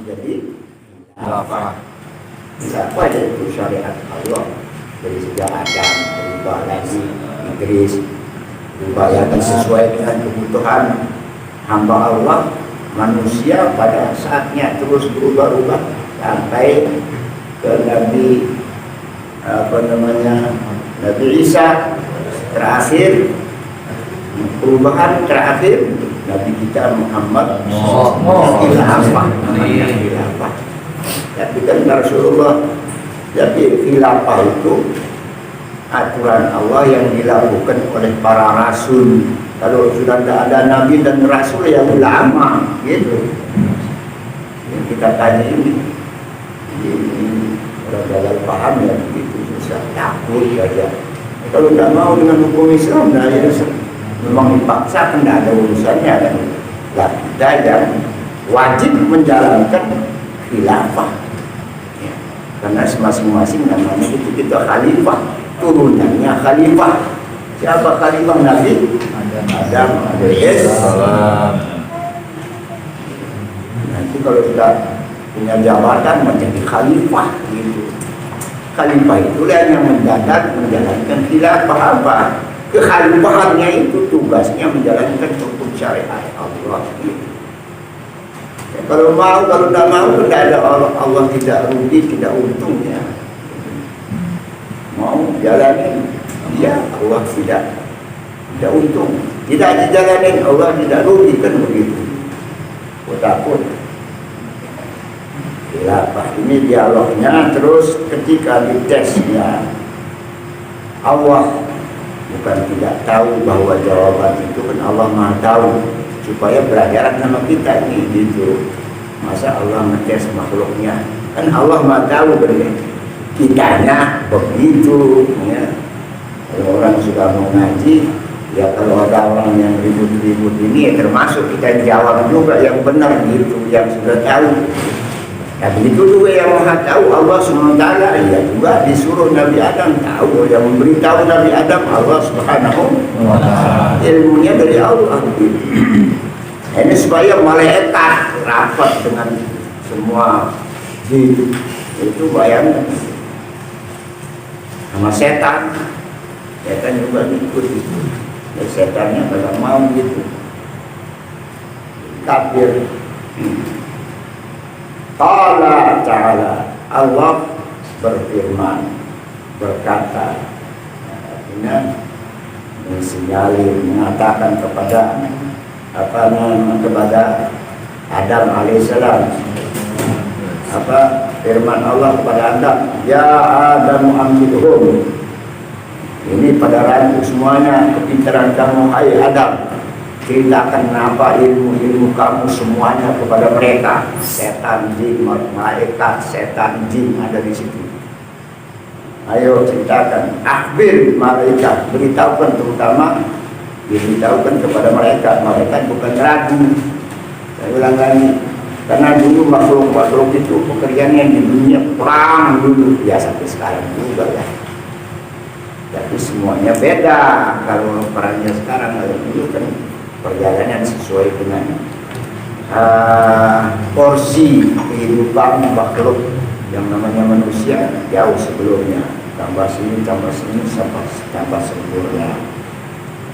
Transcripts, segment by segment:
menjadi khilafah. Siapa itu syariat Allah dari sejak Adam, berubah lagi Idris, berubah lagi sesuai dengan kebutuhan hamba Allah. Manusia pada saatnya terus berubah-ubah sampai ke Nabi Nabi Isa terakhir, perubahan terakhir Nabi kita Muhammad khilafah. Tapi kan Rasulullah, jadi khilafah itu aturan Allah yang dilakukan oleh para rasul. Kalau sudah tidak ada nabi dan rasul yang ulama, gitu. Yang kita tanya ini orang gagal paham ya begitu, susah, takut saja. Kalau tidak mau dengan hukum Islam, nah ya memang dipaksa, tidak ada urusannya kan. Lah kita yang wajib menjalankan khilafah, ya. Karena masing-masing namanya itu kita khalifah, turunannya khalifah. Siapa khalifah Nabi? Adam alaihissalam. Nanti kalau kita punya jabatan menjadi khalifah gitu. Khalifah itulah yang menjalankan khilafah apa? Kekhalifahannya itu tugasnya menjalankan hukum syariat Allah gitu. Ya, kalau mau, kalau tidak mau, tidak ada Allah tidak rugi, tidak untungnya. Mau jalanin, ya Allah tidak untung. Tidak dijalanin, Allah tidak rugi, kan begitu. Takut. Khilafah ini dialognya, terus ketika ditesnya Allah bukan tidak tahu bahwa jawaban itu kan Allah Maha tahu, supaya belajar sama kita ini gitu. Masa Allah ngetes makhluknya, kan Allah Maha tahu benar. Kitanya begitu ya. Kalau orang sudah mau ngaji, ya kalau ada orang yang ribut-ribut ini ya termasuk kita jawab juga yang benar gitu, yang sudah tahu. Ya begitu juga yang Maha tahu Allah SWT, ya juga disuruh Nabi Adam tahu, yang memberitahu Nabi Adam Allah Subhanahu wa ta'ala, ilmunya dari Allah gitu. Ini supaya malaikat rapat dengan semua jin, itu bayangkan sama setan juga ikut itu. Ya, setannya kalau mau gitu kafir. Qala ta'ala, Allah berfirman, berkata, artinya mensinyalir, mengatakan kepada kepada Adam alaihissalam, firman Allah kepada Adam, ya Adam ambilhum. Ini pada ragu semuanya kepintaran kamu, hai Adam. Ceritakan apa ilmu kamu semuanya kepada mereka. Setan, jin, malaikat, setan, jin ada di situ. Ayo ceritakan. Akhbir malaikat, beritahukan, terutama diberitahukan kepada mereka. Malaikat bukan ragu. Saya ulang lagi, karena dulu makhluk itu pekerjaannya di dunia perang dulu, ya sampai sekarang juga ya. Tapi semuanya beda. Kalau perangnya sekarang, kalau dulu kan perjalanan sesuai dengan porsi kehidupan makhluk yang namanya manusia jauh sebelumnya. Tambah sini tambah sempurna.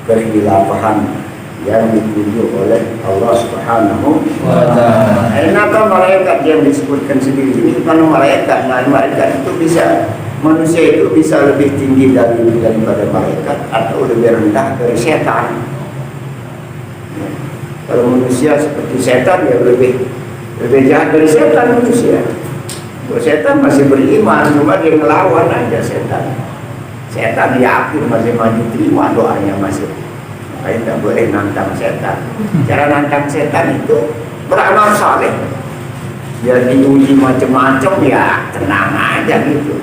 Kekhilafahan yang ditunjuk oleh Allah Subhanahu wa ta'ala. Kenapa malaikat yang disebutkan sendiri ini? Kalau malaikat itu bisa, manusia itu bisa lebih tinggi daripada malaikat atau lebih rendah dari setan. Kalau manusia seperti setan, ya lebih jahat dari setan manusia. Kalau setan masih beriman, cuma dia ngelawan aja setan. Setan yakin masih maju terima doanya masih. Makanya tidak boleh nantang setan. Cara nantang setan itu beramal saleh. Biar diuji macam-macam, ya tenang aja gitu.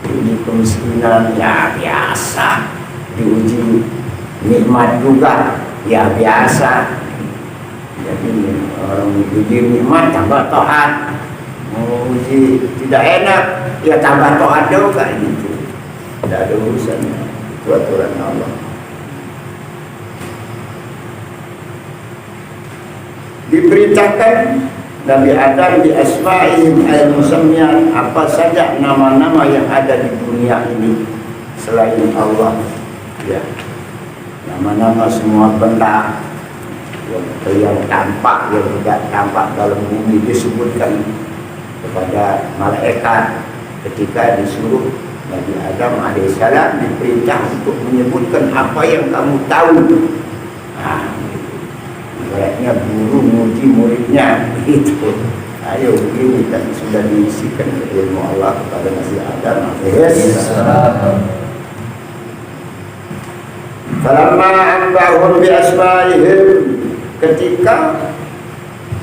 Diuji kemiskinan, ya biasa. Diuji nikmat juga, ya biasa. Jadi orang uji nikmat tambah taat, mau uji tidak enak ya tambah taat juga gitu. Tidak ada urusannya, itu aturan Allah. Diperintahkan Nabi Adam bi asma'ihim al-musammiyat, apa saja nama-nama yang ada di dunia ini selain Allah, ya, nama-nama semua benda yang tampak, yang tidak tampak dalam bumi disebutkan kepada malaikat ketika disuruh Nabi Adam alaihissalam diperintah untuk menyebutkan apa yang kamu tahu. Nah, ibaratnya guru menguji muridnya gitu. Ayo begini, kan sudah diisikan ilmu Allah kepada Nabi Adam alaihissalam. Falamma anba'ahum bi asma'ihim, ketika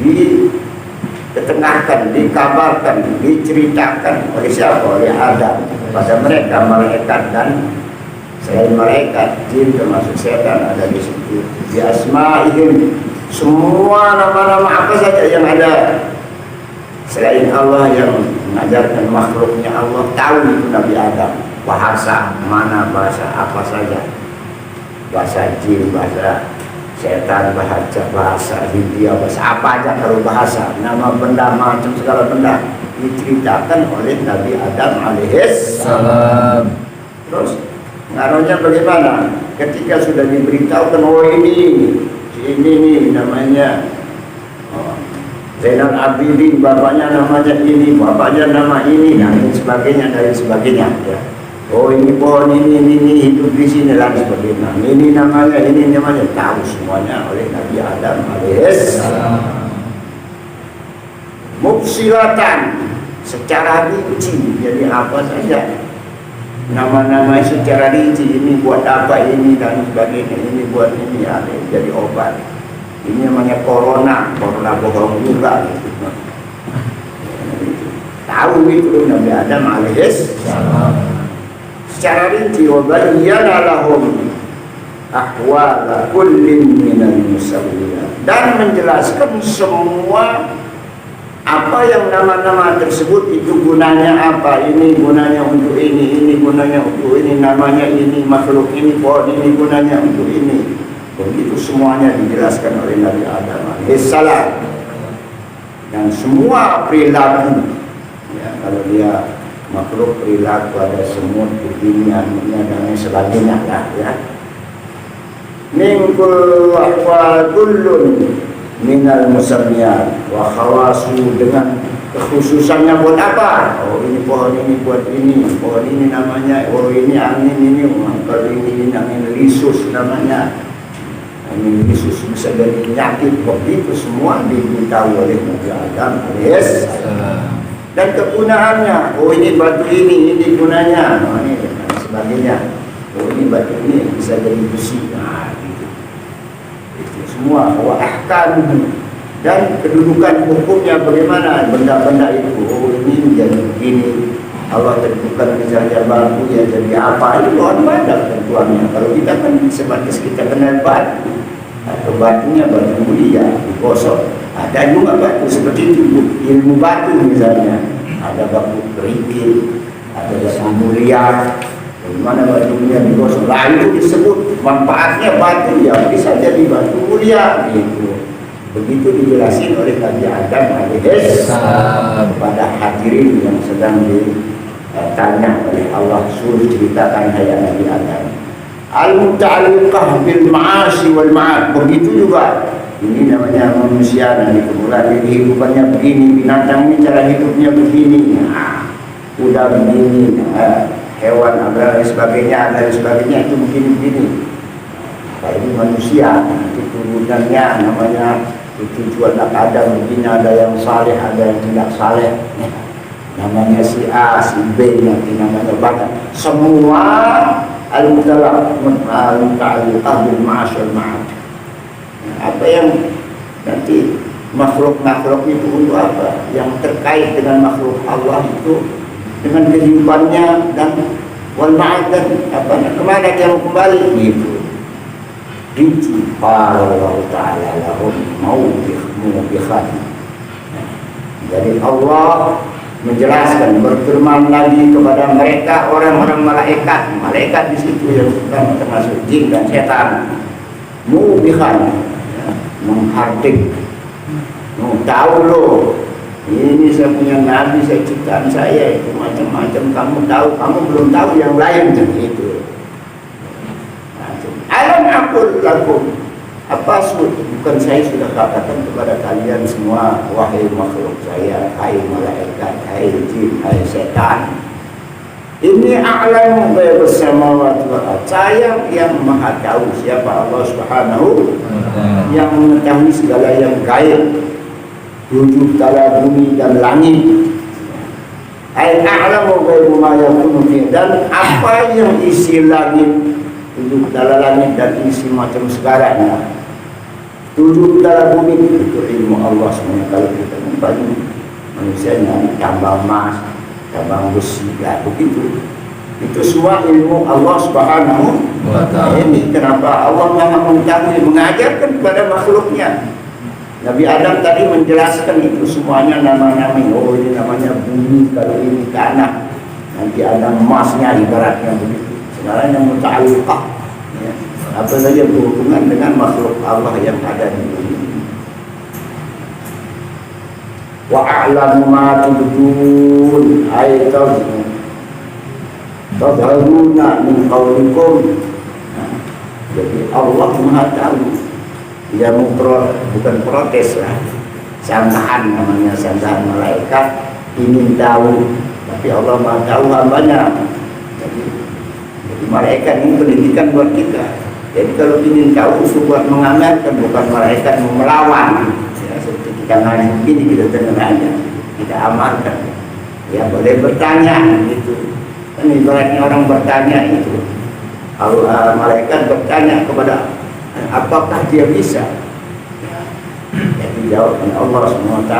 diketengahkan, dikabarkan, diceritakan oleh siapa? Oleh Adam kepada mereka, malaikat dan selain malaikat, jin termasuk setan ada di situ. Bi asma'ihim, semua nama-nama apa saja yang ada selain Allah yang mengajarkan makhluknya Allah tahu itu Nabi Adam. Bahasa mana, bahasa apa saja, bahasa jin, bahasa setan, bahasa Hindia, bahasa apa aja, kalau bahasa nama benda macam segala benda diceritakan oleh Nabi Adam alaihissalam. Terus ngaruhnya bagaimana? Ketika sudah diberitahukan, oh ini nih namanya Zainal Abidin, bapaknya namanya ini, bapaknya nama ini, dan sebagainya dari sebagainya. Ya. Oh ini pohon ini hidup di sini dan sebagainya. Ini namanya tahu semuanya oleh Nabi Adam alaihissalam. Mufsilatan, secara rinci, jadi apa saja nama-nama secara rinci, ini buat apa ini dan sebagainya, ini buat ini, ada jadi obat. Ini namanya corona bohong juga gitu. Tahu itu Nabi Adam alaihissalam secara rinci. Wa bayyana lahum ahwala kullin minal musawwiyat, dan menjelaskan semua apa yang nama-nama tersebut itu gunanya apa, ini gunanya untuk ini gunanya untuk ini, namanya ini, makhluk ini, pohon ini gunanya untuk ini. Begitu semuanya dijelaskan oleh Nabi Adam alaihissalam. Dan semua perilaku, ya, kalau dia makhluk perilaku ada semut, begini, anunya dan sebagainya lah, ya. Mingkul ahwal kullun minal musammiyat wa khawasu, dengan kekhususannya buat apa? Oh ini pohon ini buat ini, pohon ini namanya, oh ini angin ini, kalau ini angin lisus namanya, angin lisus bisa dari penyakit. Begitu semua diberitahu oleh Nabi Adam alaihissalam. Dan kegunaannya, oh ini batu ini gunanya, oh, ini dan sebagainya. Oh ini batu ini bisa jadi besi, nah gitu. Itu semua wa ahkam, dan kedudukan hukumnya bagaimana benda-benda itu. Oh ini jadi begini, Allah tentukan misalnya batu ya jadi apa, itu ada tentuannya. Kalau kita kan sebatas kita kenal batu, atau batunya batu mulia digosok. Ada juga batu seperti itu, ilmu batu misalnya, ada batu kerikil, ada batu mulia, bagaimana batunya digosok. Lalu disebut manfaatnya batu ya bisa jadi batu mulia gitu. Begitu dijelasin oleh Nabi Adam alaihissalam kepada hadirin yang sedang ditanya oleh Allah, suruh ceritakan hayat Nabi Adam. Al-muta'alliqah bil ma'asi wal ma'ad, begitu juga. Ini namanya manusia, nanti kemudian kehidupannya begini, binatang ini cara hidupnya begini, nah, udah begini, hewan dan sebagainya, itu begini. Kalau manusia, nanti turunannya namanya tujuan ada begini, ada yang saleh, ada yang tidak saleh. Namanya si A, si B, nanti namanya banyak. Semua al-muta'alliqah bil ma'as wal ma'ad. Apa yang nanti makhluk-makhluk itu untuk apa, yang terkait dengan makhluk Allah itu, dengan kehidupannya dan wal ma'ad, dan apa, kemana dia mau kembali gitu. Rinci Allah Ta'ala lahum mawbihan. Jadi Allah menjelaskan, berfirman lagi kepada mereka, orang-orang malaikat di situ yang bukan termasuk jin dan setan, mubihan, menghardik, Tahu loh, ini saya punya nabi, saya ciptaan saya itu macam-macam. Kamu tahu, kamu belum tahu yang lain kan itu. Alam aku lakum, apa bukan saya sudah katakan kepada kalian semua, wahai makhluk saya, hai malaikat, hai jin, hai setan, ini a'lamu ghaibas samawati wal ardh. Saya yang maha tahu. Siapa? Allah Subhanahu yang mengetahui segala yang gaib, wujud tala bumi dan langit. A'lamu ghaibu ma yakunu fi, dan apa yang isi langit, wujud tala langit dan isi macam segalanya, wujud tala bumi, itu ilmu Allah semuanya. Kalau kita membagi manusianya tambang emas, tambang besi, ya begitu. Itu semua ilmu Allah Subhanahu wa ta'ala. Ini kenapa Allah Maha mengetahui, mengajarkan kepada makhluknya. Nabi Adam tadi menjelaskan itu semuanya nama-nama. Oh, ini namanya bumi, kalau ini tanah. Nanti ada emasnya, ibaratnya begitu. Sebenarnya muta'alliqah, ya. Apa saja berhubungan dengan makhluk Allah yang ada di bumi. Wa a'lamu ma tubdun tadharuna min qawlikum. Jadi Allah Maha tahu. Dia bukan protes lah, sanggahan namanya, sanggahan malaikat ingin tahu, tapi Allah Maha tahu hambanya. Jadi malaikat ini pendidikan buat kita. Jadi kalau ingin tahu buat mengamalkan, bukan malaikat mau melawan. Ya, seperti kita ngaji begini, kita dengar aja, kita amalkan. Ya boleh bertanya gitu. Kan ibaratnya orang bertanya itu, kalau malaikat bertanya kepada apakah dia bisa, ya, jadi jawabnya Allah SWT.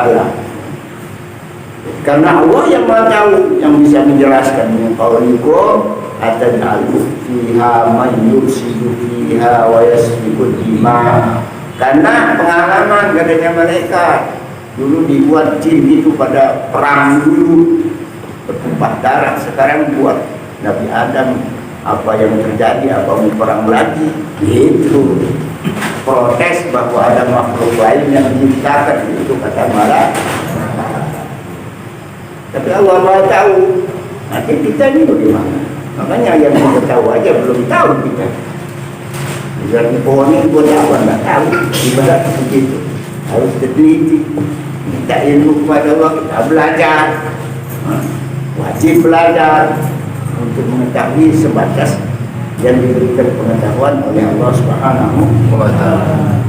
Karena Allah yang Maha tahu, yang bisa menjelaskan. Min qawlikum atad'alu fiha man yufsidu fiha wa yasfikul dima. Karena pengalaman katanya malaikat, dulu dibuat jin itu pada perang dulu, bertumpah darah. Sekarang buat Nabi Adam, apa yang terjadi, apa mau perang lagi, gitu. Protes bahwa ada makhluk lain yang diciptakan, itu kata malaikat. Tapi Allah Maha tahu. Nanti kita ini bagaimana? Makanya yang kita tahu aja belum tahu kita. Ibarat pohon ini buat apa? Nggak tahu. Ibarat begitu. Harus teliti. Minta ilmu kepada Allah, kita belajar. Wajib belajar untuk mengetahui sebatas yang diberikan pengetahuan oleh Allah Subhanahu wa ta'ala.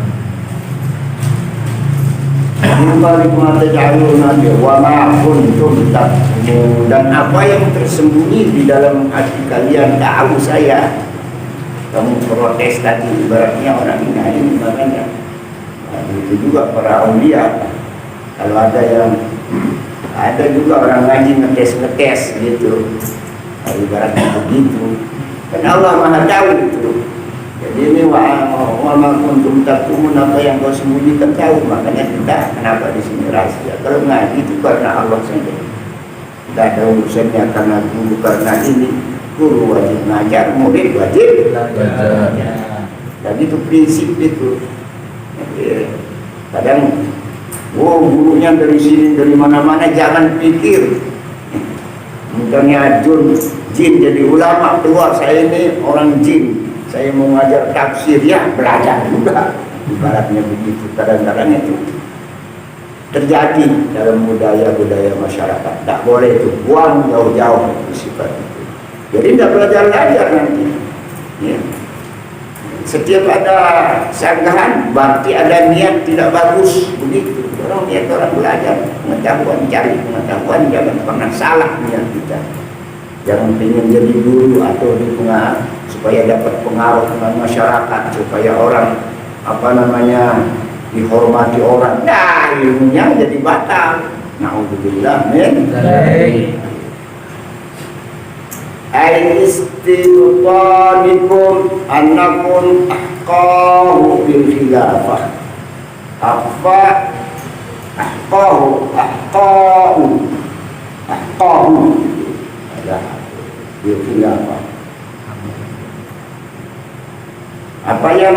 Dan apa yang tersembunyi di dalam hati kalian tahu saya. Kamu protes tadi, ibaratnya orang ini makanya. Itu juga para aulia. Kalau ada juga orang ngaji ngetes gitu. Ibaratnya begitu. Karena Allah Maha tahu itu. Jadi ini wa ma kuntum taktumun, apa yang kau sembunyikan tahu. Makanya kita kenapa di sini rahasia. Kalau ngaji itu karena Allah saja. Tidak ada urusannya karena guru, karena ini. Guru wajib ngajar, murid wajib belajar. Dan itu prinsip itu. Kadang gurunya dari sini, dari mana-mana, jangan pikir. Misalnya jin jadi ulama, keluar saya ini orang jin, saya mau ngajar tafsir, ya belajar juga. Ibaratnya begitu. Kadang-kadang itu terjadi dalam budaya masyarakat. Tak boleh itu, buang jauh-jauh sifat itu. Jadi tidak belajar nanti. Ya. Setiap ada sanggahan berarti ada niat tidak bagus, begitu. Orang niat orang belajar pengetahuan, cari pengetahuan, jangan pernah salah niat kita. Jangan ingin jadi guru atau supaya dapat pengaruh dengan masyarakat, supaya orang dihormati orang. Nah, ilmunya jadi batal. Na'udzubillah min dzalik. Al-istibtanikum annakum ahqahu bil khilafah. Ahqahu bil khilafah. Apa yang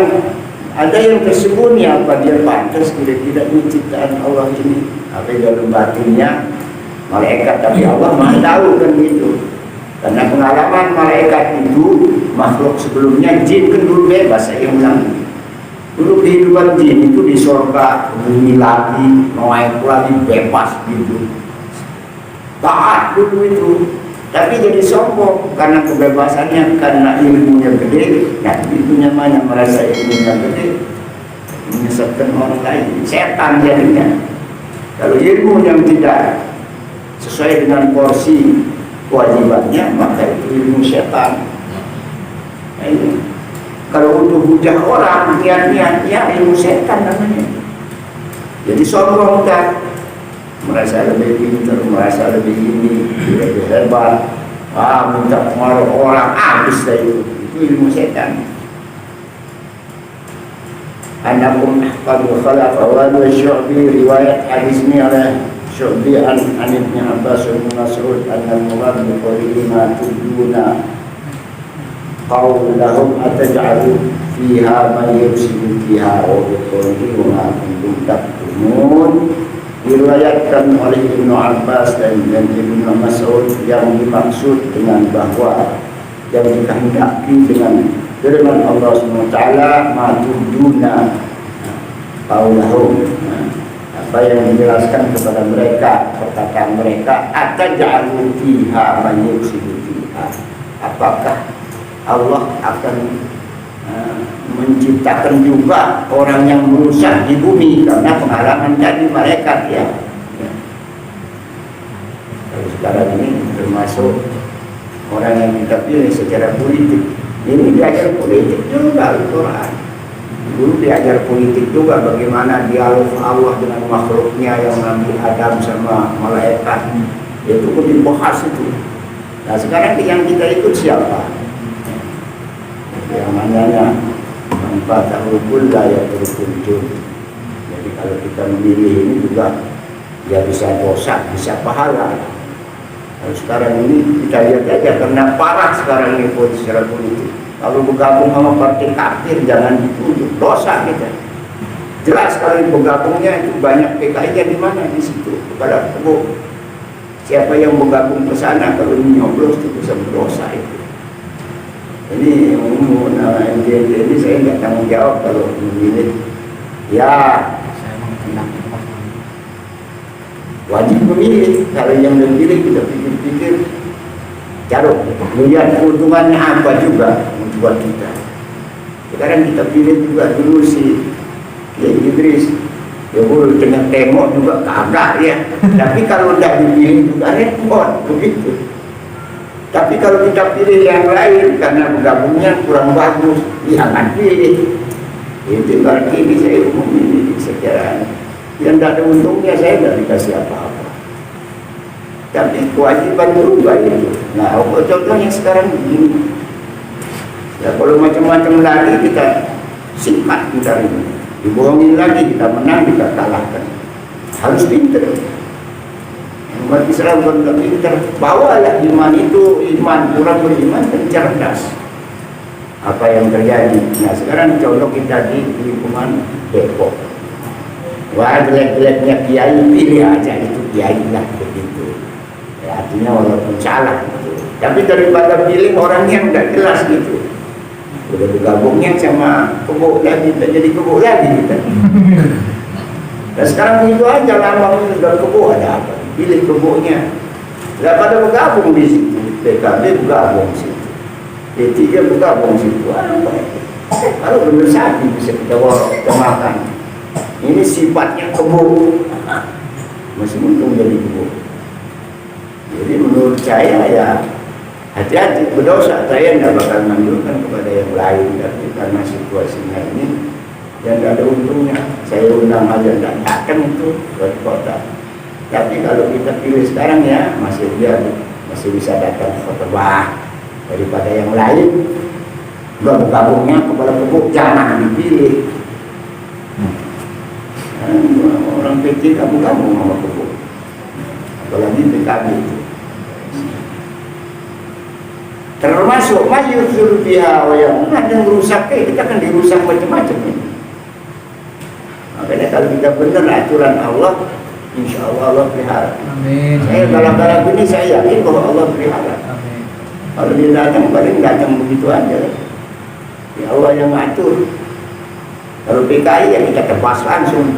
Ada yang tersembunyi apa dia pantas kira-kira ini ciptaan Allah ini, apa yang dalam batinnya malaikat, tapi Allah Maha tahu kan gitu. Karena pengalaman malaikat itu makhluk sebelumnya, jin kan dulu bebas, saya ulang. Dulu kehidupan jin itu di surga, bumi lagi, naik lagi bebas gitu. Taat dulu itu. Tapi jadi sombong karena kebebasannya, karena ilmunya gede. Nah, itunya mana merasa ilmunya gede, menyesatkan orang lain, setan jadinya. Kalau ilmu yang tidak sesuai dengan porsi kewajibannya, maka itu ilmu setan. Nah, ini kalau untuk hujah orang, niat-niat, ya ilmu setan namanya. Jadi sombong kan, merasa lebih pintar, merasa lebih ini, lebih hebat, minta pengaruh orang, habis lah itu ilmu setan. Anakum ahqadu khalaqa wa Syu'bi, riwayat hadis ini oleh Syu'bi an Ibn Abbas bin Mas'ud anna al-murad bi qawlihi ma tuduna qawlahum ataj'alu fiha man yufsidu fiha wa bi qawlihi wa ma kuntum taktumun. Diriwayatkan oleh Ibnu Abbas dan Ibnu Mas'ud yang dimaksud dengan bahwa yang dikehendaki dengan firman Allah SWT, matuduna qaulahum, apa yang dijelaskan kepada mereka, perkataan mereka, ataj'alu fiha man yufsidu fiha, apakah Allah akan menciptakan juga orang yang merusak di bumi karena pengalaman dari malaikat ya. Kalau sekarang ini termasuk orang yang kita pilih secara politik, ini diajar politik juga Al-Quran. Dulu diajar politik juga bagaimana dialog Allah dengan makhluknya yang Nabi Adam sama malaikat, itu pun dibahas itu. Nah sekarang yang kita ikut siapa? Yang mananya manfaatahul kulla yatrukul jun. Jadi kalau kita memilih ini juga ya bisa dosa, bisa pahala. Kalau sekarang ini kita lihat aja karena parah sekarang ini secara politik. Kalau bergabung sama partai kafir jangan dituduh dosa kita. Jelas kalau bergabungnya itu banyak PKI di mana di situ kepada kubu. Siapa yang bergabung ke sana kalau nyoblos itu bisa berdosa itu. Ini umum MDD ini saya nggak tanggung jawab kalau memilih. Ya, wajib memilih. Kalau yang memilih kita pikir-pikir, cari melihat keuntungannya apa juga buat kita. Sekarang kita pilih juga dulu si Idris, ya boleh tengah tembok juga kagak ya. Tapi kalau udah dipilih juga repot begitu. Tapi kalau kita pilih yang lain karena bergabungnya kurang bagus, jangan pilih. Itu berarti ini saya memilih secara yang tidak ada untungnya, saya tidak dikasih apa-apa. Tapi kewajiban berubah itu. Nah, contohnya sekarang begini. Ya kalau macam-macam lagi kita sifat kita ini, dibohongin lagi kita menang, kita kalahkan. Harus pintar. Umat Islam kalau pintar, bawalah iman itu, iman kurang beriman dan cerdas. Apa yang terjadi? Nah sekarang contoh kita di lingkungan Depok. Wah jelek-jeleknya kiai, pilih aja itu kiai lah begitu. Ya, artinya walaupun salah gitu. Tapi daripada pilih orang yang tidak jelas gitu, udah bergabungnya sama kebo lagi, kita jadi kebo lagi kita. Dan sekarang itu aja lama sudah kebo, ada apa? Pilih kebonya, nggak pada bergabung di situ. PKB bergabung di situ, P3 bergabung di situ. Kalau benar sapi bisa kita warok, kita makan. Ini sifatnya kebo, masih untung jadi kebo. Jadi menurut saya ya hati-hati berdosa. Saya tidak bakal menunjukkan kepada yang lain, tapi karena situasinya ini yang tidak ada untungnya, saya undang aja tidak datang itu buat kota. Tapi kalau kita pilih sekarang ya masih bisa datang ke khotbah daripada yang lain. Bergabungnya kepada kebo jangan dipilih. Orang P3 kamu sama kebo, apalagi PKB itu. Termasuk mayur surbiha yang ada yang merusak kita kan dirusak macam-macam ini. Makanya kalau kita benar aturan Allah, insya Allah Allah pelihara. Amin. Saya dalam ini saya yakin bahwa Allah pelihara. Amin. Kalau dia datang paling datang begitu aja. Ya Allah yang ngatur. Kalau PKI ya kita tebas langsung.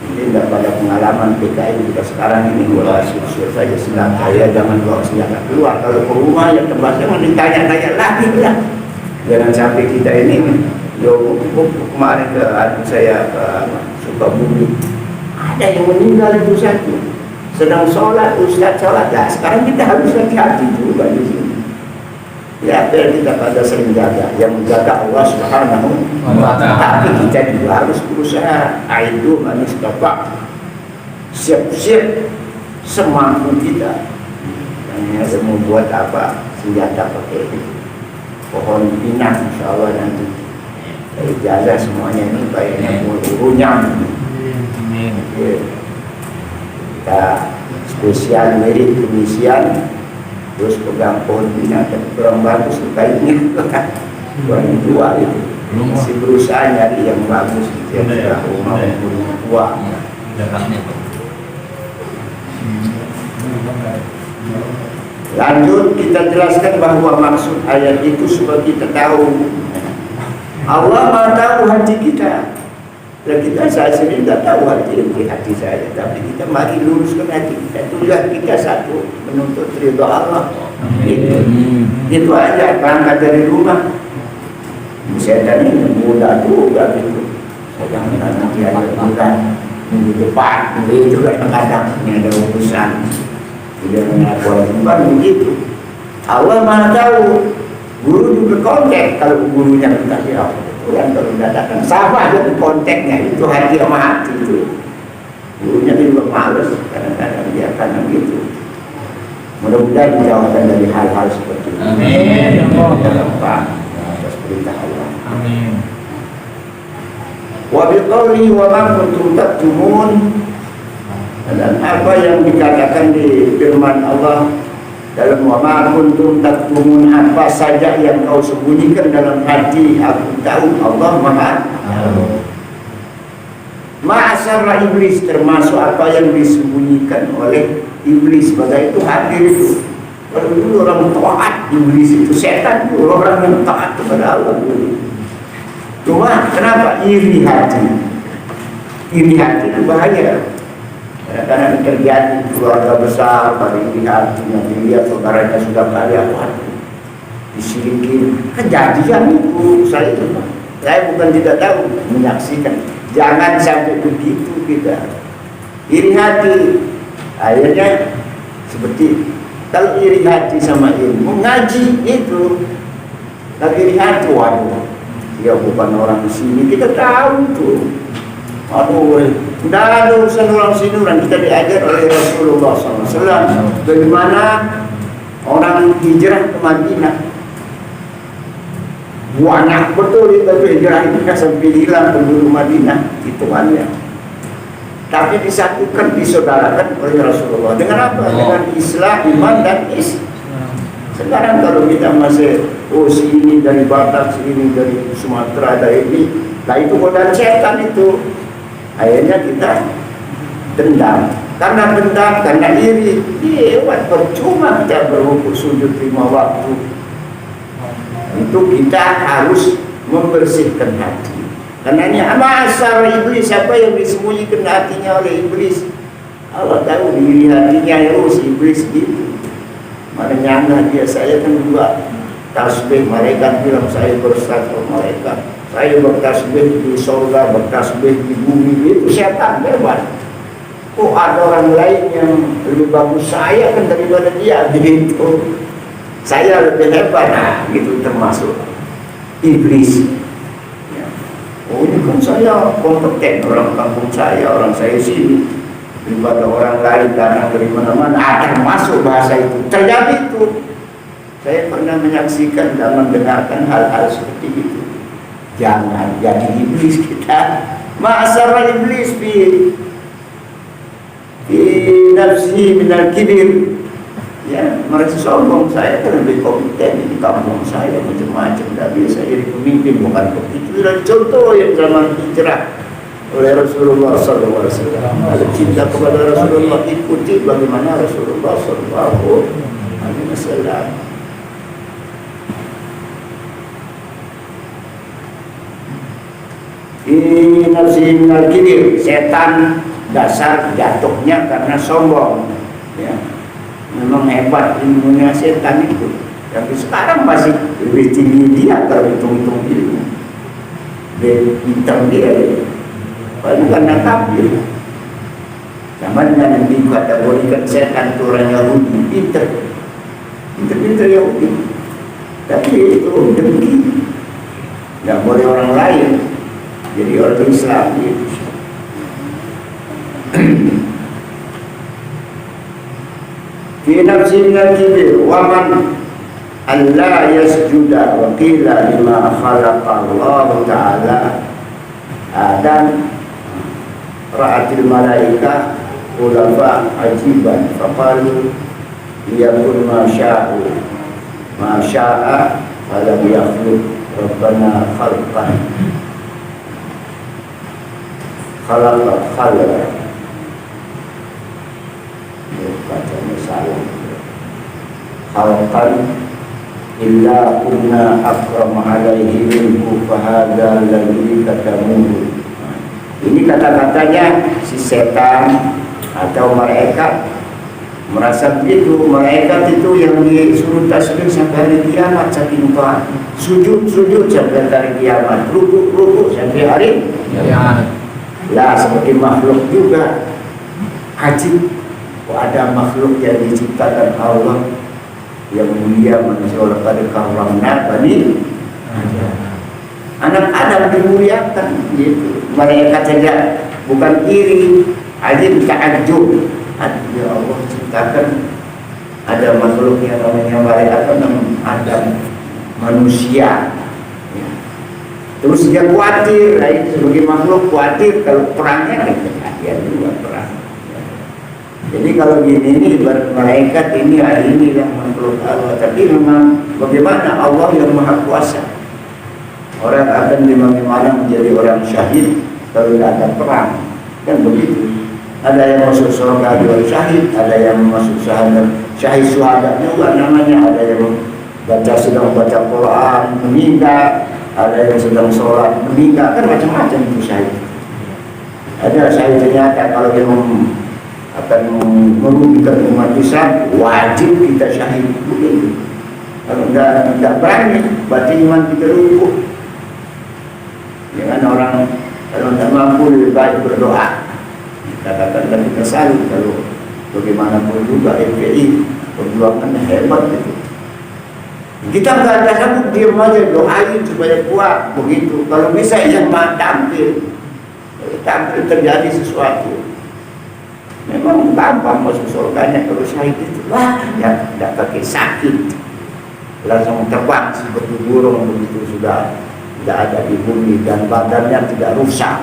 Ini tidak pada pengalaman PKI kita sekarang ini bola susur saja senjata ya, jangan bawa senjata keluar. Kalau ke rumah ya tebasnya mau ditanya-tanya lagi lah. Jangan sampai kita ini kemarin ke adik saya ke Sukabumi ada yang meninggal itu satu sedang sholat, ustaz sholat. Nah, sekarang kita harus hati-hati juga di sini. Ya, kita pada sering jaga, yang menjaga Allah Subhanahu wa Ta'ala. Tapi kita juga harus berusaha aidu manis bapak, siap-siap semampu kita. Yang ada membuat apa senjata pakai pohon pinang, insya Allah nanti dari jaga semuanya ini baiknya runyam. Kita spesial mirip pengisian. Terus pegang pohon pinang dan kurang bagus kainnya kurang tua itu masih berusaha nyari yang bagus gitu yang sudah rumah tua. Lanjut kita jelaskan bahwa maksud ayat itu supaya kita tahu Allah Maha tahu hati kita. Dan kita saat ini tidak tahu hati saya, tapi kita mari luruskan hati kita. Tujuan kita satu, menuntut ridha Allah. Itu aja, berangkat dari rumah. Setan ini mudah juga gitu. Sedang nanti ada bulan minggu depan, itu kadang-kadang ini ada urusan. Tidak mengakuan begitu. Allah Maha tahu. Guru juga kontak kalau gurunya minta ya. Yang kalau datang sama aja di kontaknya itu hati sama hati itu. Gurunya juga males kadang-kadang dia karena gitu. Mudah-mudahan dijauhkan dari hal-hal seperti itu. Amin. Dalam atas perintah Allah. Amin. Wa biqauli wa ma kuntum taktumun, dan apa yang dikatakan di firman Allah dalam wa ma kuntum taktumun, apa saja yang kau sembunyikan dalam hati aku tahu, Allah Maha tahu. Ma'asarra iblis, termasuk apa yang disembunyikan oleh iblis. Pada itu hadir itu. Kalau dulu orang taat iblis itu setan, itu orang yang taat kepada Allah dulu. Cuma kenapa iri hati? Iri hati itu bahaya. Kadang-kadang terjadi keluarga besar pada iri hatinya, dilihat saudaranya sudah kaya, disirikin. Kejadian itu saya bukan tidak tahu, menyaksikan. Jangan sampai begitu kita. Iri hati, akhirnya seperti kalau iri hati sama ilmu ngaji itu, kalau iri hati, waduh, dia bukan orang di sini, kita tahu tuh. Aduh, tidak ada urusan orang sini, orang kita diajar oleh Rasulullah SAW bagaimana orang hijrah ke Madinah. Banyak betul itu hijrah itu sampai hilang penduduk Madinah hitungannya. Tapi disatukan, disaudarakan oleh Rasulullah. Dengan apa? Dengan Islam, iman dan Islam. Sekarang kalau kita masih sini dari Batak, sini dari Sumatera, dari ini, nah itu godaan setan itu. Akhirnya kita dendam. Karena dendam, karena iri, lewat percuma kita berhukum sujud 5 waktu. Itu kita harus membersihkan hati. Karena ini asal iblis, apa yang disembunyikan hatinya oleh iblis, Allah tahu diri hatinya si iblis gitu. Makanya dia, saya kan juga tasbih, mereka bilang saya bersatu mereka. Saya bertasbih di surga, bertasbih di bumi, itu setan bebas. Kok ada orang lain yang lebih bagus saya kan daripada dia, gitu. Saya lebih hebat, nah, gitu termasuk iblis. Ya. Oh ini kan saya kompeten, orang kampung saya, orang saya sini, daripada orang lain datang dari mana-mana, termasuk bahasa itu. Terjadi itu. Saya pernah menyaksikan dan mendengarkan hal-hal seperti itu. Jangan jadi iblis kita. Ma'asara iblis fi nafsihi minal kibir. Ya, mereka sombong, saya kan lebih kompeten di kampung saya, macam-macam, tidak bisa jadi pemimpin, bukan begitu. Dan contoh yang zaman hijrah oleh Rasulullah SAW. Ada cinta kepada Rasulullah, ikuti bagaimana Rasulullah SAW. Ini nafsi minal kibir, setan dasar jatuhnya karena sombong. Ya, memang hebat ilmunya setan itu. Tapi sekarang masih lebih tinggi dia kalau hitung-hitung ilmu. Bintang dia. Padahal karena kafir. Zaman yang dikategorikan setan itu orang Yahudi, pinter Yahudi. Tapi itu dengki. Tidak boleh orang lain. Jadi orang Islam gitu. Fi nafsi minal kibir wa man alla yasjuda wa qila lima khalaqa Allah Ta'ala Adam ra'atil malaika ulafa ajiban faqalu liyakun ma sya'a falam yakhluq rabbana khalqan khalaqa bacanya salah. Khalqan illa kunna akrama alaihi minhu fahadha ladhi katamuhu. Ini kata-katanya si setan atau malaikat merasa begitu. Malaikat itu yang disuruh tasbih sampai hari kiamat, saking taat, sujud sampai hari kiamat, rukuk sampai hari kiamat. Lah seperti makhluk juga ajib. Ada makhluk yang diciptakan Allah yang mulia, manusia oleh pada karomna bani anak Adam dimuliakan gitu. Malaikat saja bukan iri, ajib ta'ajjub. Ya Allah ciptakan ada makhluk yang namanya malaikat, Adam manusia. Terus dia khawatir, sebagai makhluk khawatir kalau perangnya kejadian juga perang. Jadi kalau gini ini malaikat ini hari ini yang makhluk Allah, tapi memang bagaimana Allah yang maha kuasa. Orang akan bagaimana menjadi orang syahid kalau tidak ada perang, kan begitu. Ada yang masuk surga dua syahid, ada yang masuk syahid syuhada juga namanya, ada yang sedang baca Quran meninggal, ada yang sedang sholat meninggal, kan macam-macam itu syahid. Ada syahid ternyata kalau dia akan merugikan umat Islam, wajib kita syahid begitu. Kalau tidak berani, berarti iman kita lumpuh. Jangan orang kalau tidak mampu lebih baik berdoa. Katakanlah kita salut kalau bagaimanapun juga FPI perjuangannya hebat itu. Kita nggak ada sanggup diam aja, doain supaya kuat begitu. Kalau bisa yang tampil terjadi sesuatu. Memang gampang masuk surganya kalau syahid itu. Wah, ya tidak pakai sakit, langsung terbang seperti burung begitu, sudah tidak ada di bumi dan badannya tidak rusak.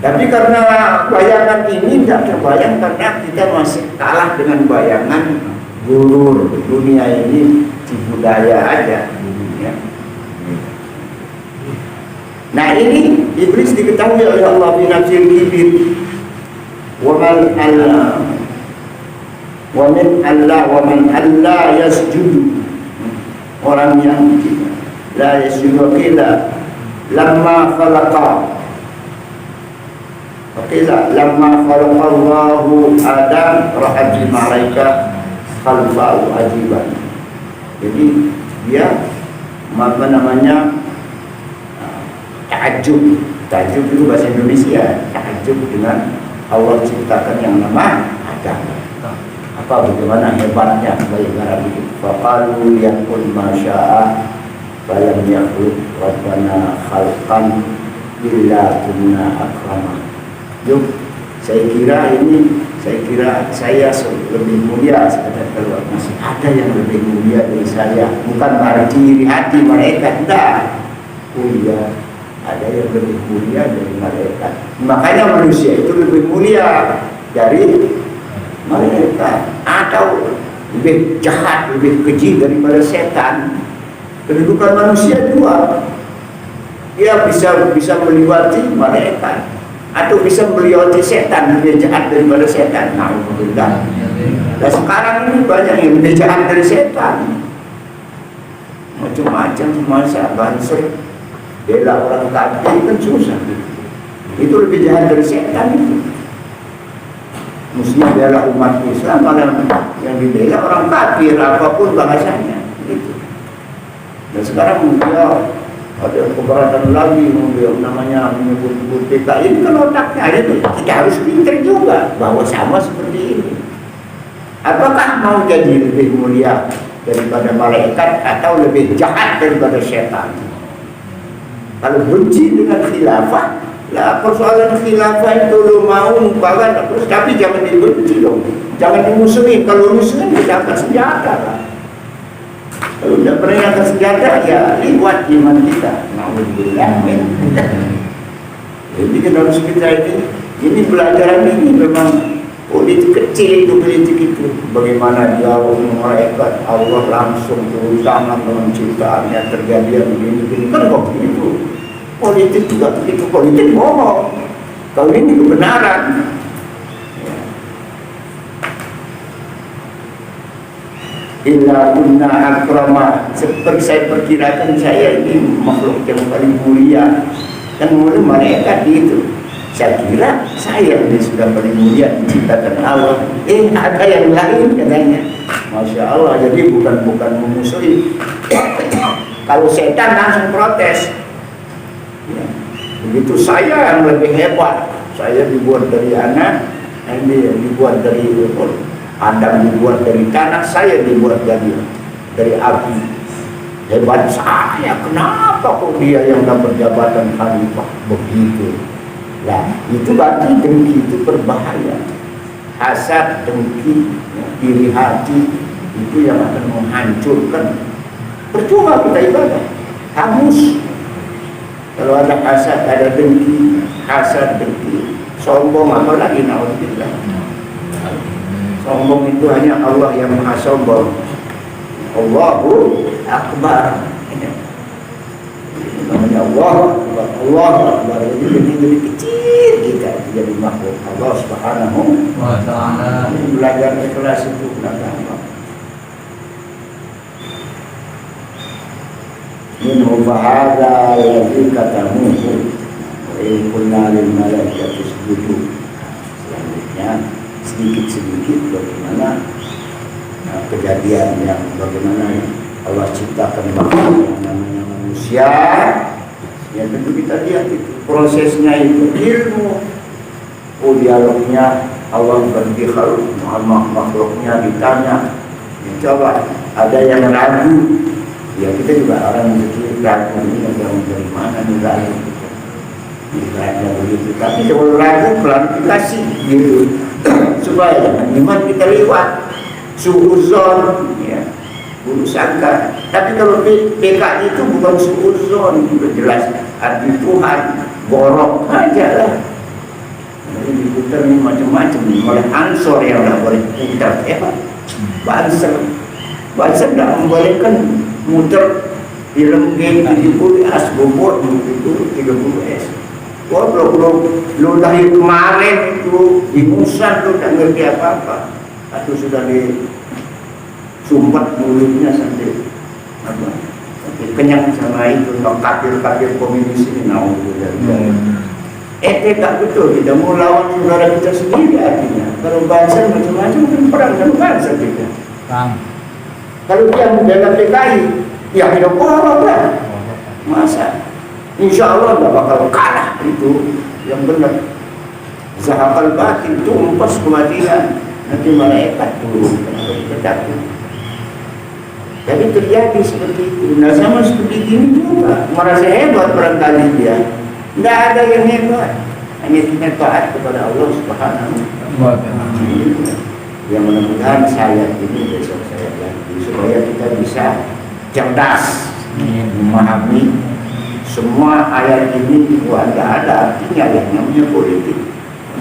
Tapi karena bayangan ini tidak terbayang, karena kita masih kalah dengan bayangan gurur dunia ini, di budaya aja. Ya. Nah ini iblis diketahui oleh Allah binafsil kibir. Waman Allah yasjudu, orang yang la yasjudu qila lamma khalaqa Allahu Adam ra'atil malaika khalfahu ajiban. Jadi dia ta'ajjub itu bahasa Indonesia. Ta'ajjub dengan Allah ciptakan yang nama Adam. Bagaimana hebatnya bagaimana begitu. Faqalu yakun ma syaa falam yakhluq rabbana khalqan illa kunna akrama. Saya kira saya lebih mulia. Kalau masih ada yang lebih mulia dari saya, bukan berarti iri hati mereka, tidak. Oh iya, ada yang lebih mulia dari malaikat. Makanya manusia itu lebih mulia dari malaikat. atau lebih jahat, lebih keji daripada setan. Kedudukan manusia dua, dia bisa melewati malaikat atau bisa melewati setan, lebih jahat daripada setan. Alhamdulillah. Dan sekarang ini banyak yang lebih jahat dari setan, macam-macam masa banser, bela orang kafir kan susah. Itu lebih jahat dari setan itu. Mestinya bela umat Islam, malah yang dibela orang kafir apapun bahasanya gitu. Dan sekarang dia ada keberatan lagi namanya menyebut PKI. Ini kan otaknya ada tuh. Kita harus pintar juga bahwa sama seperti ini. Apakah mau jadi lebih mulia daripada malaikat atau lebih jahat daripada setan? Kalau benci dengan khilafah, lah persoalan khilafah itu lo mau umpamakan terus, tapi jangan dibenci dong, jangan dimusuhin. Kalau musuhin kita akan senjata lah. Kalau tidak pernah akan senjata ya liwat iman kita. Alhamdulillah. Jadi kita harus ini pelajaran ini memang politik kecil itu, politik itu. Bagaimana dia malaikat Allah langsung turun tangan dengan ciptaannya terjadi yang begini kan kok begitu. Politik juga begitu, politik bohong. Kalau ini kebenaran. Illa kunna akrama, seperti saya perkirakan saya ini makhluk yang paling mulia. Kan mulia malaikat itu. Saya kira saya ini sudah paling mulia diciptakan Allah. Ada yang lain katanya. Masya Allah, jadi bukan memusuhi. Kalau setan langsung protes. Ya. Begitu saya yang lebih hebat. Saya dibuat dari anak, ini dibuat dari Adam dibuat dari tanah, saya dibuat dari api. Hebat saya, kenapa kok dia yang dapat jabatan khalifah begitu? Nah, itu berarti dengki itu berbahaya. Hasad, dengki, iri hati itu yang akan menghancurkan. Percuma kita ibadah, hangus. Kalau ada hasad, ada dengki, hasad, dengki, sombong, apalagi naudzubillah. Sombong itu hanya Allah yang maha sombong. Allahu Akbar. Namanya Allah Akbar. Jadi kecil kita jadi makhluk Allah Subhanahu wa Ta'ala. Belajar ikhlas itu gampang. Minhu fahadha alladhi katamuhu wa in qulna lil malaikati isjudu. Selanjutnya sedikit-sedikit bagaimana kejadian yang bagaimana Allah ciptakan makhluk yang namanya manusia. Ya tentu kita lihat itu prosesnya, itu ilmu, dialognya Allah berdialog makhluknya, ditanya, dicoba. Ada yang ragu, ya kita juga orang yang ragu ini yang dari mana nih ragu gitu. Ada begitu, tapi kalau ragu klarifikasi gitu supaya iman kita lewat suuzon, ya, buruk sangka. Tapi kalau PKI itu bukan suuzon, sudah jelas arti Tuhan, borok aja lah. Jadi diputar ini macam-macam, oleh Ansor yang tidak boleh putar, Banser tidak membolehkan muter film game 70 as bobot 30 S. Wah, belum lahir kemarin itu ingusan tuh, tak ngerti apa-apa. Atau sudah disumbat mulutnya sampai kenyang sama itu kafir-kafir komunis ini. Tak betul, kita mau lawan saudara kita sendiri artinya. Kalau bangsa macam-macam kan perang dengan bangsa kita. Kalau dia membela PKI, ya hidup orang lah. Masa? Insya Allah tidak bakal kalah, itu yang benar. Zahaqal batin, tumpas kematian. Nanti malaikat turun, tetap. Tapi terjadi seperti itu. Nah, sama seperti ini juga, merasa hebat barangkali dia. Tidak ada yang hebat, hanya kita taat kepada Allah Subhanahu wa Ta'ala. Yang mudah-mudahan saya ini besok saya lagi supaya kita bisa cerdas memahami semua ayat ini. Tidak ada artinya yang namanya politik.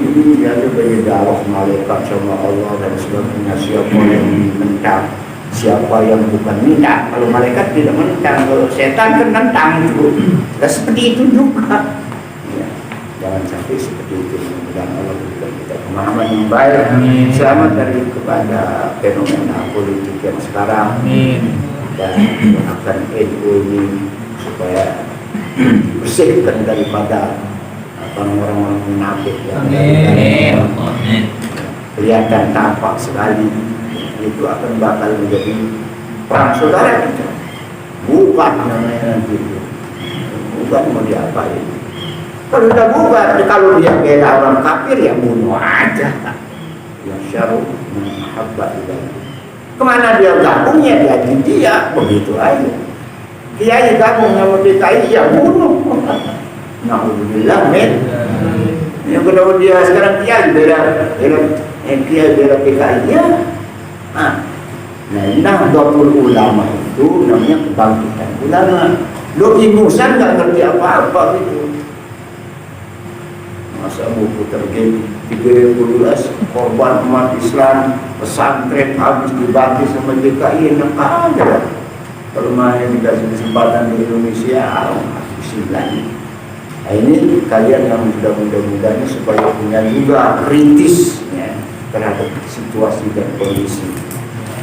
Ini ada bagi dialog malaikat sama Allah dan sebagainya. Siapa yang menentang, siapa yang bukan minta. Kalau malaikat tidak menentang, kalau setan kan menentang itu. Dan seperti itu juga. Ya, jangan sampai seperti itu. Dan Allah berikan kita pemahaman yang baik. Selamat dari kepada fenomena politik yang sekarang. Dan akan NU ini supaya bersihkan daripada orang-orang munafik yang kelihatan tampak sekali, itu akan bakal menjadi perang saudara kita. Bukan namanya nanti, bukan mau diapain. Kalau sudah bukan, kalau dia bela orang kafir ya bunuh aja. Ya syarul mahabbah itu. Kemana dia gabungnya dia begitu aja. Kiai gabung sama DKI ya bunuh. Na'udzubillah men. Yang kedua dia sekarang kiai bela PKI ya. Nah, Nahdlatul Ulama itu namanya kebangkitan ulama. Lo ingusan nggak ngerti apa-apa gitu. Masa buku terjadi 13 korban umat Islam, pesantren habis dibagi sama DKI, enak aja. Kalau main dikasih kesempatan di Indonesia, bismillah. Nah, ini kalian yang sudah muda-mudanya supaya punya juga kritis ya, terhadap situasi dan kondisi.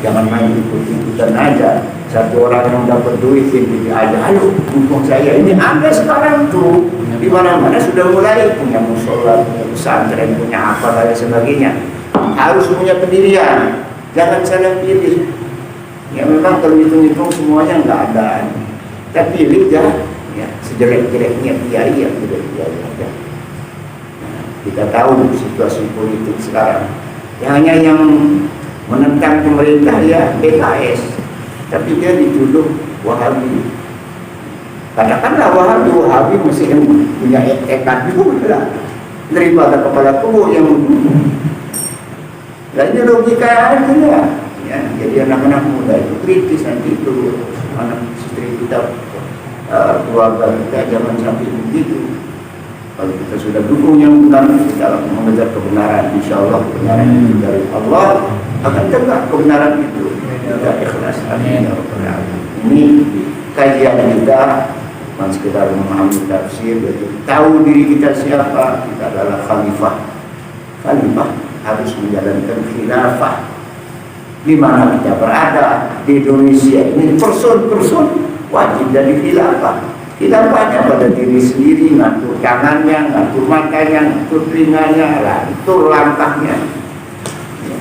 Jangan main ikut-ikutan aja. Satu orang yang dapat duit ini aja, ayo dukung saya. Ini ada sekarang tuh di mana-mana sudah mulai punya musola, punya pesantren, punya apa dan sebagainya. Harus punya pendirian. Jangan salah pilih. Ya memang kalau hitung-hitung semuanya nggak ada. Tapi pilih ya. Ya, sejelek-jeleknya kiai yang tidak kiai ada. Nah, kita tahu situasi politik sekarang. Ya, hanya yang menentang pemerintah ya PKS, tapi dia dituduh Wahabi. Katakanlah Wahabi mesti yang punya ekat juga daripada kepala kubu yang dan ini logika aja ya. Jadi anak-anak muda itu kritis nanti itu anak istri kita. Keluarga kita jangan sampai begitu. Kalau kita sudah dukung yang benar dalam mengejar kebenaran, insya Allah kebenaran itu dari Allah akan tegak kebenaran itu. Kita ikhlas. Amin. Ini kajian kita bukan sekedar memahami tafsir, jadi tahu diri kita siapa. Kita adalah khalifah. Khalifah harus menjalankan khilafah. Di mana kita berada di Indonesia ini person wajib jadi khilafah. Khilafahnya pada diri sendiri, ngatur tangannya, ngatur matanya, ngatur telinganya, ngatur langkahnya. Ya.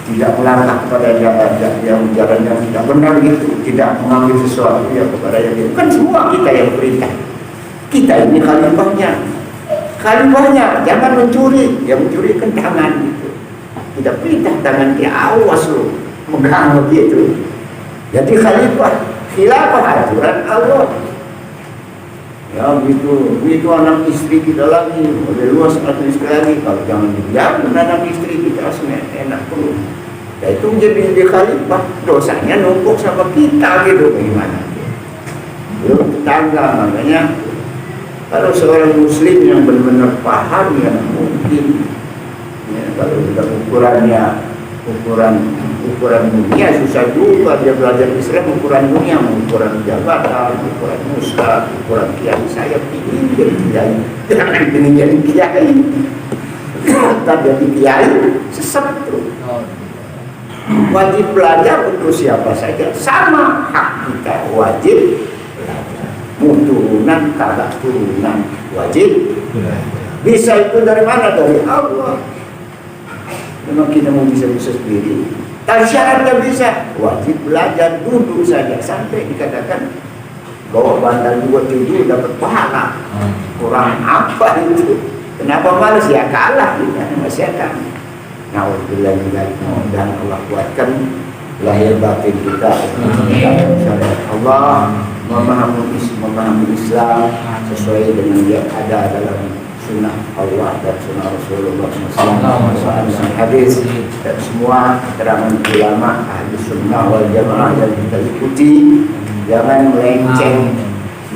Tidak melangkah pada jalan yang tidak benar gitu, tidak mengambil sesuatu yang kepada yang itu. Kan semua kita yang perintah. Kita ini khalifahnya. Khalifahnya jangan mencuri, yang mencuri kan tangan gitu. Tidak perintah tangan dia, awas lo, megang begitu. Jadi khalifah. Khilafah aturan Allah. Ya begitu anak istri kita lagi lebih luas anak istri lagi. Kalau jangan dibiarkan anak istri kita enak perlu. Ya itu menjadi khalifah. Dosanya numpuk sama kita gitu. Bagaimana? Belum tetangga. Makanya kalau seorang muslim yang benar-benar paham ya mungkin ya, kalau sudah ukuran dunia susah juga dia belajar Islam. Ukuran dunia, ukuran jabatan, ukuran ustaz, ukuran kiai. Saya ingin jadi kiai, jangan ingin jadi kiai. Tak jadi kiai sesat tuh. Wajib belajar untuk siapa saja, sama hak kita wajib belajar. Mau turunan kagak turunan wajib. Bisa itu dari mana? Dari Allah. Memang kita mau bisa sendiri. Tapi syaratnya bisa, wajib belajar duduk saja sampai dikatakan bahwa bandar 27 dapat pahala. Kurang apa itu? Kenapa malas? Ya kalah kita sama setan. Nauzubillah dan Allah kuatkan lahir batin kita. Allah memahami Islam sesuai dengan yang ada dalam sunnah Allah dan sunnah Rasulullah SAW dan hadis dan semua keterangan ulama ahli sunnah wal jamaah yang kita ikuti. Jangan melenceng,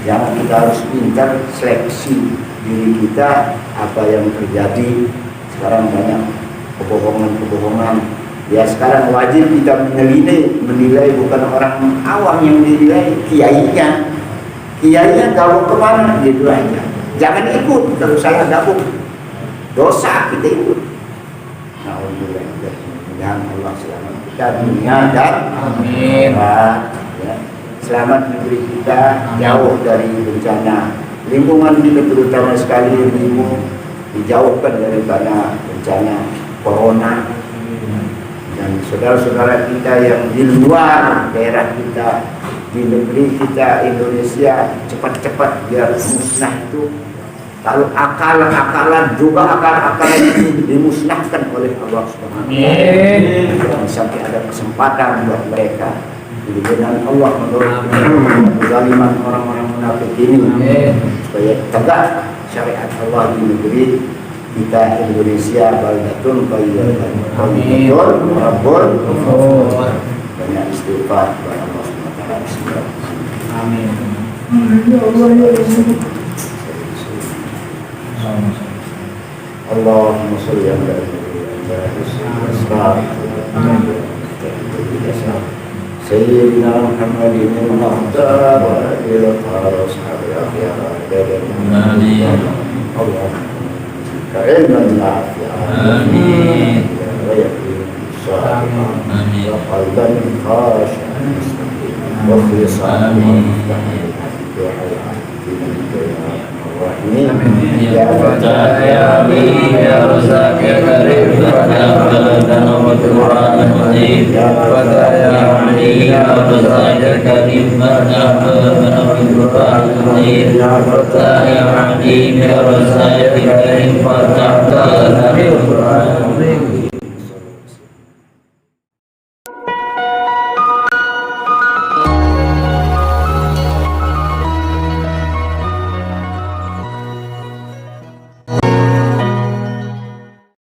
jangan, kita harus pintar seleksi diri kita apa yang terjadi sekarang banyak kebohongan. Ya sekarang wajib kita menilai bukan orang awam yang menilai, kiainya gabung kemana gitu aja. Jangan ikut kalau saya gabung, dosa kita ikut. Nah, mudah-mudahan Allah selamat kita dunia dan akhirat. Ya. Selamat negeri kita jauh dari bencana. Lingkungan kita terutama sekali dijauhkan daripada bencana corona. Dan saudara-saudara kita yang di luar daerah kita, di negeri kita Indonesia, cepat-cepat biar musnah itu. Kalau akalan ini dimusnahkan oleh Allah Subhanahu wa taala. Jangan sampai ada kesempatan buat mereka. Dengan Allah menurut kezaliman orang-orang munafik ini, supaya tegak syariat Allah di negeri kita Indonesia, baldatun thayyibun rabbul ghafur. Banyak istighfar kepada Allah Subhanahu wa taala. Amin. Allahumma shalli ala Sayyidina Muhammadin al-Mukhtar wa ila ashabihi al-akhyar. Allahumma ilman nafi'an. Amin. Wa yaqin shalihan. Amin. Wa qalban khashi'an. Wa khisan. Ya Fatah ya Amin ya Razak ya Karim Fatah wa Quran Majid ya Fatah ya Amin ya Razak ya Karim Fatah wa Quran Majid ya Fatah ya Amin ya Razak ya Karim Fatah wa Quran Majid.